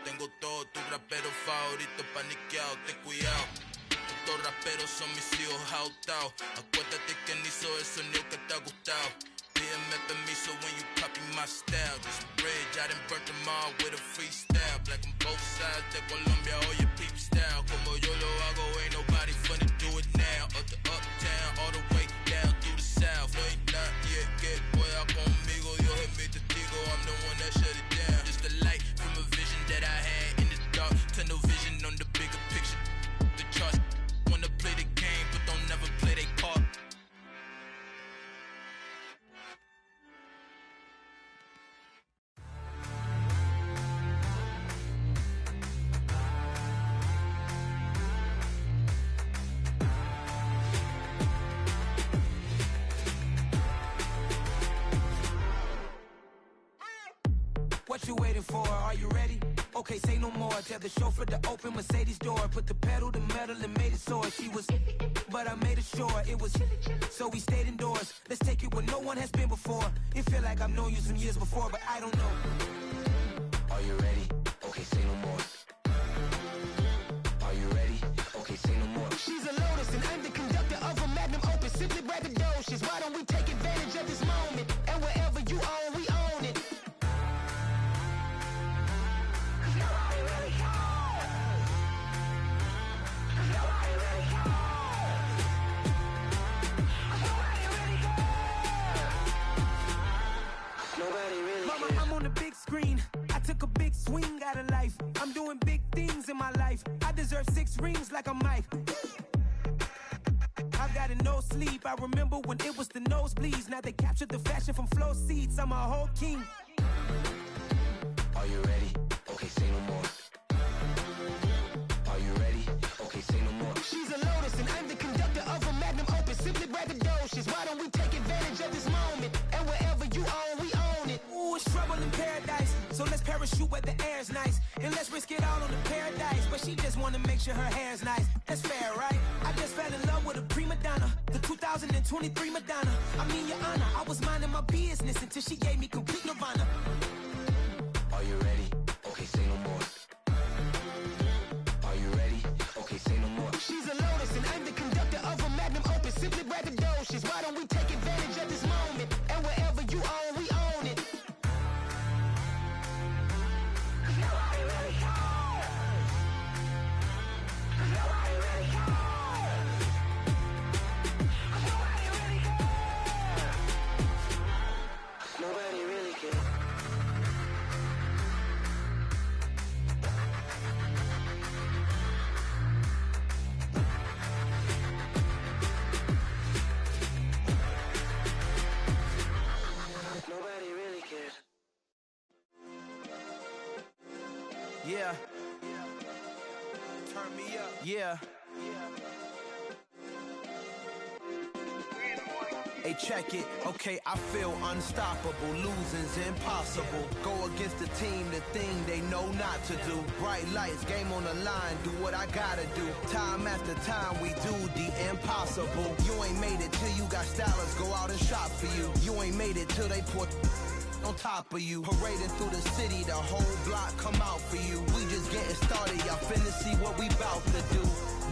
tengo todo tu rapero favorito paniqueado, ten cuidado. Estos raperos son mis hijos jautados. Acuérdate quién hizo el sonido que te ha gustado. Pídeme permiso when you copy my style. Just bridge, ya done burnt them all with a freestyle. Black on both sides de Colombia, oye peep style. Como yo lo hago, ain't nobody finna do it now. Up to uptown, all the way down through the south. No, ain't not yet, get pueda conmigo. Dios es mi testigo, I'm the one that shut it down. Just the light from a vision that I had in the dark. Tunnel vision on the bigger picture. The charts wanna play the game, but don't never play their part. What you waiting for? Are you ready? Okay, say no more. Tell the chauffeur to open Mercedes door. Put the pedal to metal and made it soar. She was, but I made it sure it was. So we stayed indoors. Let's take it where no one has been before. It feel like I've known you some years before, but I don't know. Are you ready? Okay, say no more. Are you ready? Okay, say no more. She's a Lotus and I'm the conductor of a Magnum Opus. Simply braggadocious. Why don't we take advantage of this moment? And wherever you own, we own it. Mama, I'm on the big screen. I took a big swing out of life. I'm doing big things in my life. I deserve 6 rings like a Mike. I've gotten no sleep. I remember when it was the nosebleeds. Now they captured the fashion from flow seats. I'm a whole king. Are you ready? Okay, say no more. Are you ready? Okay, say no more. She's a Lotus and I'm the conductor of a Magnum Opus. Simply braggadocious. Why don't we take advantage of this moment? And wherever you own, we own it. Ooh, it's trouble in paradise. So let's parachute where the air's nice. And let's risk it all on the paradise. But she just wanna make sure her hair's nice. That's fair, right? I just fell in love with a prima donna. The 2023 Madonna. I mean, your honor, I was minding my business until she gave me complete nirvana. Are you ready? Okay, say no more. Are you ready? Okay, say no more. She's a Lotus and I'm the conductor of a Magnum Opus. Simply braggadocious. Why don't we take advantage of this moment? And wherever you own, we own it. Nobody really cares. Nobody really cares. Nobody really cares. Nobody really cares. Nobody really cares. Yeah. Turn me up. Yeah. Hey, check it. Okay, I feel unstoppable. Losing's impossible. Go against the team, the thing they know not to do. Bright lights, game on the line, do what I gotta do. Time after time, we do the impossible. You ain't made it till you got stylists go out and shop for you. You ain't made it till they put on top of you. Parading through the city, the whole block come out for you. We just getting started, y'all finna see what we bout to do.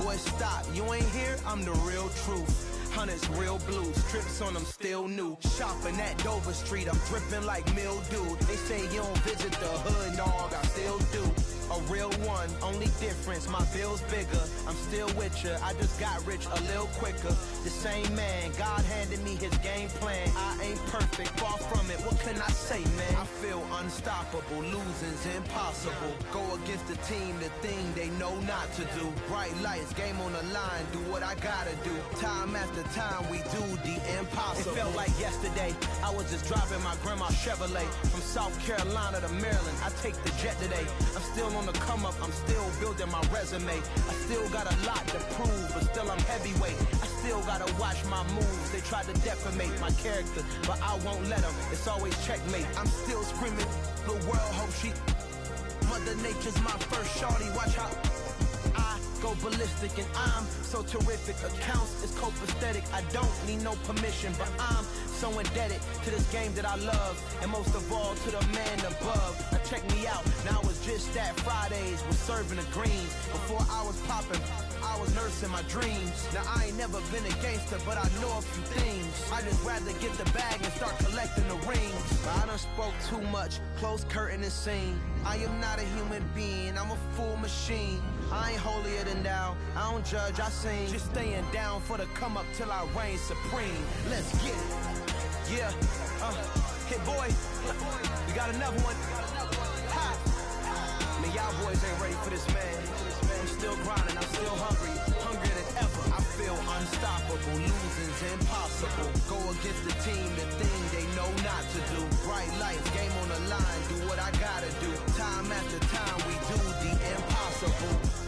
Boy, stop, you ain't here, I'm the real truth. Hunters, real blue, strips on them still new. Shopping at Dover Street, I'm dripping like mildew. They say you don't visit the hood, dog, I still do. A real one, only difference, my bill's bigger. I'm still with ya, I just got rich a little quicker. The same man, God handed me his game plan. I ain't perfect, far from it, what can I say, man? I feel unstoppable, losing's impossible. Go against the team, the thing they know not to do. Bright lights, game on the line, do what I gotta do. Time after time, we do the impossible. It felt like yesterday, I was just driving my grandma's Chevrolet. From South Carolina to Maryland, I take the jet today. I'm still on the come up, I'm still building my resume. I still got a lot to prove, but still I'm heavyweight. I still gotta watch my moves. They tried to defamate my character, but I won't let them. It's always checkmate. I'm still screaming, the world hope she. Mother Nature's my first shorty, watch how I go ballistic and I'm so terrific. Accounts is copacetic, I don't need no permission, but I'm so indebted to this game that I love, and most of all to the man above. Now check me out, now I was just that Fridays was serving the greens. Before I was popping, I was nursing my dreams. Now I ain't never been a gangster, but I know a few things. I just rather get the bag and start collecting the rings. But I done spoke too much, close curtain and scene. I am not a human being, I'm a full machine. I ain't holier than thou, I don't judge, I sing. Just staying down for the come up till I reign supreme. Let's get it. Yeah, hit boy, we got another one. Ha. Man, y'all boys ain't ready for this, man. I'm still grinding, I'm still hungry, hungrier than ever. I feel unstoppable, losing's impossible. Go against the team, the thing they know not to do. Bright lights, game on the line, do what I gotta do. Time after time, we do the impossible.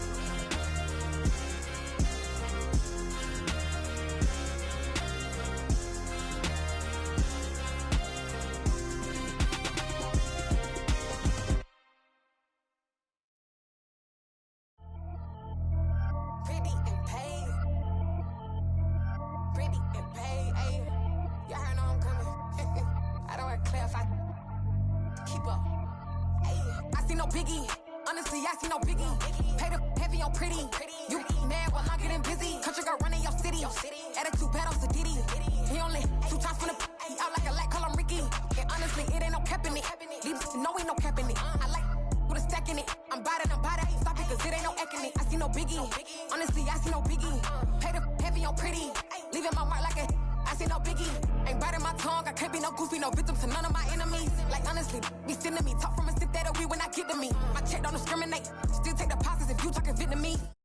Talk from a stick that we when I get to me. My check don't discriminate. Still take deposits if you talking Vietnamese.